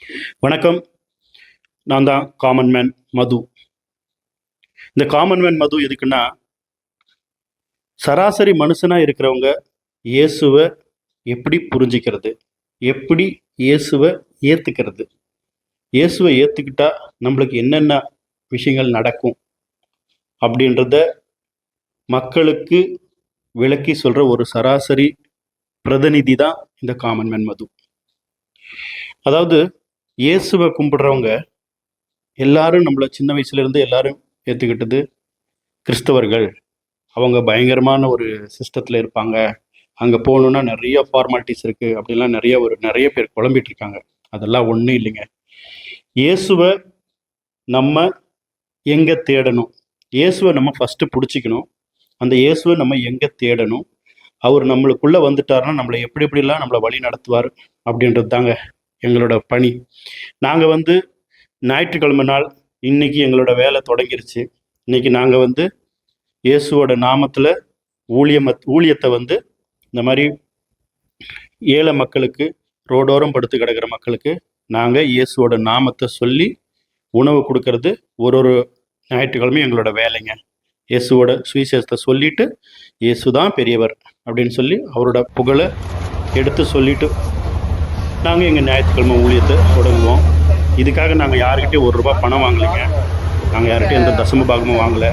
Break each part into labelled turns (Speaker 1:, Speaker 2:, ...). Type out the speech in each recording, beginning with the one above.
Speaker 1: வணக்கம். நான் தான் காமன் மேன் மது. இந்த காமன் மேன் மது எதுக்குன்னா, சராசரி மனுஷனா இருக்கிறவங்க இயேசுவ எப்படி புரிஞ்சுக்கிறது? எப்படி இயேசுவ ஏத்துக்கிறது? இயேசுவ ஏத்துக்கிட்டா நம்மளுக்கு என்னென்ன விஷயங்கள் நடக்கும்? அப்படின்றத மக்களுக்கு விளக்கி சொல்ற ஒரு சராசரி பிரதிநிதி தான் இந்த காமன் மேன் மது. அதாவது இயேசுவ கும்பிடுறவங்க எல்லாரும் நம்மள சின்ன வயசுல இருந்து எல்லாரும் ஏத்துக்கிட்டது கிறிஸ்தவர்கள். அவங்க பயங்கரமான ஒரு சிஸ்டத்துல இருப்பாங்க. அங்க போகணும்னா நிறைய ஃபார்மாலிட்டிஸ் இருக்கு. அப்படிலாம் நிறைய பேர் குழம்பிட்டு இருக்காங்க. அதெல்லாம் ஒண்ணும் இல்லைங்க. இயேசுவ நம்ம எங்க தேடணும்? இயேசுவ நம்ம ஃபர்ஸ்ட் புடிச்சுக்கணும். அந்த இயேசுவ நம்ம எங்க தேடணும்? அவர் நம்மளுக்குள்ள வந்துட்டாருன்னா நம்மளை எப்படி எப்படிலாம் நம்மளை வழி நடத்துவார் அப்படின்றது தாங்க எங்களோட பணி. நாங்க வந்து ஞாயிற்றுக்கிழமை நாள் இன்னைக்கு எங்களோட வேலை தொடங்கிருச்சு. இன்னைக்கு நாங்க வந்து இயேசுவோட நாமத்துல ஊழியத்தை வந்து இந்த மாதிரி ஏழை மக்களுக்கு, ரோடோரம் படுத்து கிடக்கிற மக்களுக்கு நாங்கள் இயேசுவோட நாமத்தை சொல்லி உணவு கொடுக்கறது ஒரு ஞாயிற்றுக்கிழமையும் எங்களோட வேலைங்க. இயேசுவோட சுவிசேஷத்தை சொல்லிட்டு இயேசு தான் பெரியவர் அப்படின்னு சொல்லி அவரோட புகழை எடுத்து சொல்லிட்டு நாங்கள் எங்கள் ஞாயிற்றுக்கிழமை ஊழியத்தை தொடங்குவோம். இதுக்காக நாங்கள் யாருக்கிட்டையும் ₹1 பணம் வாங்கலைங்க. நாங்கள் யார்கிட்டையும் எந்த தசம பாகமும் வாங்கலை.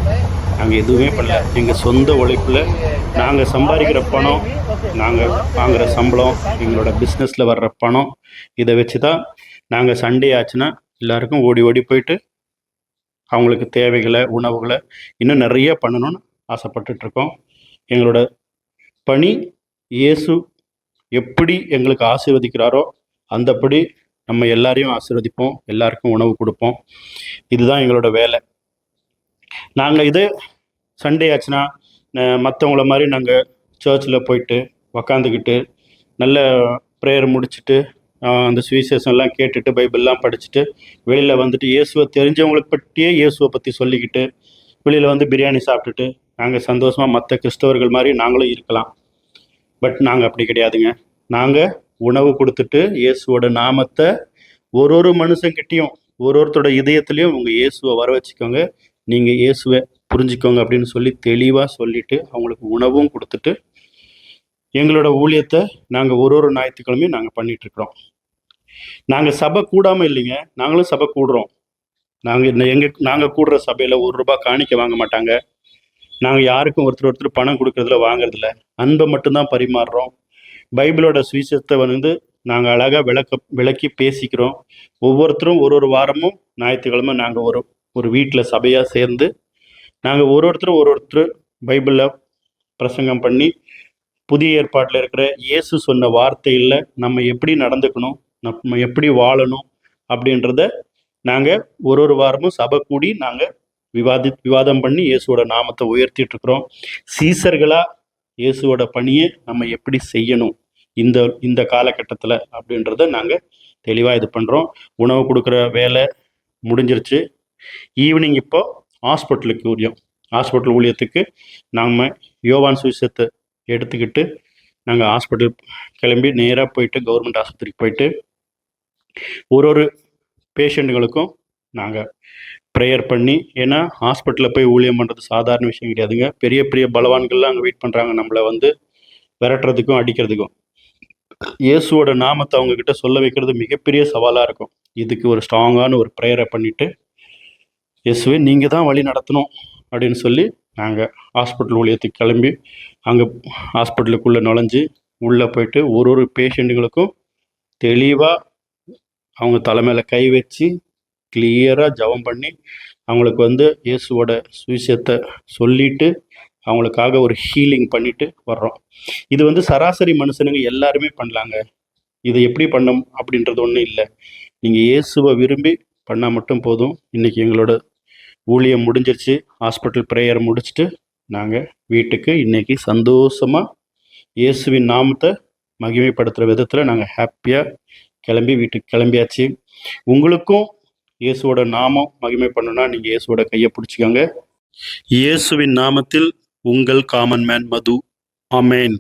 Speaker 1: நாங்கள் எதுவுமே பண்ணல. எங்கள் சொந்த உழைப்பில் நாங்கள் சம்பாதிக்கிற பணம், நாங்கள் வாங்குகிற சம்பளம், எங்களோட பிஸ்னஸில் வர்ற பணம், இதை வச்சு தான் நாங்கள் சண்டே ஆச்சுன்னா எல்லாருக்கும் ஓடி ஓடி போயிட்டு அவங்களுக்கு தேவைகளை, உணவுகளை இன்னும் நிறைய பண்ணணும்னு ஆசைப்பட்டுட்ருக்கோம். எங்களோட பணி இயேசு எப்படி எங்களுக்கு ஆசீர்வதிக்கிறாரோ அந்தப்படி நம்ம எல்லாரையும் ஆசீர்வதிப்போம், எல்லாருக்கும் உணவு கொடுப்போம். இதுதான் எங்களோட வேலை. நாங்கள் இது சண்டே ஆச்சுன்னா மற்றவங்கள மாதிரி நாங்கள் சர்ச்சில் போயிட்டு உக்காந்துக்கிட்டு நல்ல ப்ரேயர் முடிச்சுட்டு அந்த சுவிசேஷம்லாம் கேட்டுட்டு பைபிள்லாம் படிச்சுட்டு வெளியில் வந்துட்டு இயேசுவை தெரிஞ்சவங்களுக்கு பற்றியே இயேசுவை பற்றி சொல்லிக்கிட்டு வெளியில் வந்து பிரியாணி சாப்பிட்டுட்டு நாங்கள் சந்தோஷமாக மற்ற கிறிஸ்தவர்கள் மாதிரி நாங்களும் இருக்கலாம். பட் நாங்கள் அப்படி கிடையாதுங்க. நாங்கள் உணவு கொடுத்துட்டு இயேசுவோட நாமத்தை ஒரு மனுஷங்கிட்டையும் ஒருத்தரோட இதயத்துலேயும் உங்கள் இயேசுவை வர வச்சுக்கோங்க, நீங்கள் இயேசுவை புரிஞ்சுக்கோங்க அப்படின்னு சொல்லி தெளிவாக சொல்லிட்டு அவங்களுக்கு உணவும் கொடுத்துட்டு எங்களோட ஊழியத்தை நாங்கள் ஒரு ஞாயிற்றுக்கிழமையும் நாங்கள் பண்ணிகிட்ருக்குறோம். நாங்கள் சபை கூடாமல் இல்லைங்க, நாங்களும் சபை கூடுறோம். நாங்கள் கூடுற சபையில் ₹1 காணிக்க வாங்க மாட்டாங்க. நாங்கள் யாருக்கும் ஒருத்தர் பணம் கொடுக்கறதுல வாங்குறதில்ல. அன்பை மட்டும்தான் பரிமாறுறோம். பைபிளோட சுவிசேஷத்தை வந்து நாங்கள் அழகாக விளக்கி பேசிக்கிறோம். ஒவ்வொருத்தரும் ஒரு வாரமும் ஞாயிற்றுக்கிழமை நாங்கள் ஒரு வீட்டில் சபையாக சேர்ந்து நாங்கள் ஒருத்தர் பைபிளில் பிரசங்கம் பண்ணி புதிய ஏற்பாட்டில் இருக்கிற இயேசு சொன்ன வார்த்தையில் நம்ம எப்படி நடந்துக்கணும், நம்ம எப்படி வாழணும் அப்படின்றத நாங்கள் ஒரு வாரமும் சபை கூடி நாங்கள் விவாதம் பண்ணி இயேசுவோட நாமத்தை உயர்த்திட்டு இருக்கிறோம். சீசர்களாக இயேசுவோட பணியை நம்ம எப்படி செய்யணும் இந்த காலகட்டத்தில் அப்படின்றத நாங்கள் தெளிவாக இது பண்ணுறோம். உணவு கொடுக்குற வேலை முடிஞ்சிருச்சு. ஈவினிங் இப்போ ஹாஸ்பிட்டல் ஊழியத்துக்கு நம்ம யோவான் சுவிசேஷத்தை எடுத்துக்கிட்டு நாங்கள் ஹாஸ்பிட்டல் கிளம்பி நேராக போயிட்டு கவர்மெண்ட் ஆஸ்பத்திரிக்கு போயிட்டு ஒரு பேஷண்ட்டுகளுக்கும் நாங்கள் ப்ரேயர் பண்ணி, ஏன்னா ஹாஸ்பிட்டலில் போய் ஊழியம் பண்ணுறது சாதாரண விஷயம் கிடையாதுங்க. பெரிய பெரிய பலவான்கள்லாம் அங்கே வெயிட் பண்ணுறாங்க நம்மளை வந்து விரட்டுறதுக்கும் அடிக்கிறதுக்கும். இயேசுவோட நாமத்தை அவங்கக்கிட்ட சொல்ல வைக்கிறது மிகப்பெரிய சவாலாக இருக்கும். இதுக்கு ஒரு ஸ்ட்ராங்கான ஒரு ப்ரேயரை பண்ணிவிட்டு இயேசுவே நீங்கள் தான் வழி நடத்தணும் அப்படின்னு சொல்லி நாங்கள் ஹாஸ்பிட்டல் ஊழியத்துக்கு கிளம்பி அங்கே ஹாஸ்பிட்டலுக்குள்ளே நுழைஞ்சு உள்ளே போயிட்டு ஒரு பேஷண்ட்டுகளுக்கும் தெளிவாக அவங்க தலைமையில் கை வச்சு கிளியராக ஜெபம் பண்ணி அவங்களுக்கு வந்து இயேசுவோட சுவிசேஷத்தை சொல்லிட்டு அவங்களுக்காக ஒரு ஹீலிங் பண்ணிட்டு வர்றோம். இது வந்து சராசரி மனுஷனுங்க எல்லாருமே பண்ணலாங்க. இதை எப்படி பண்ணோம் அப்படின்றது ஒன்றும் இல்லை. நீங்கள் இயேசுவை விரும்பி பண்ணால் மட்டும் போதும். இன்றைக்கி எங்களோட ஊழியம் முடிஞ்சிருச்சு. ஹாஸ்பிட்டல் ப்ரேயர் முடிச்சுட்டு நாங்கள் வீட்டுக்கு இன்றைக்கி சந்தோஷமாக இயேசுவின் நாமத்தை மகிமைப்படுத்துகிற விதத்தில் நாங்கள் ஹாப்பியாக வீட்டுக்கு கிளம்பியாச்சு. உங்களுக்கும் இயேசுவோட நாமம் மகிமை பண்ணணும்னா நீங்கள் இயேசுவோட கையை பிடிச்சிக்கோங்க. இயேசுவின் நாமத்தில் உங்கள் காமன் மேன் மது. ஆமேன்.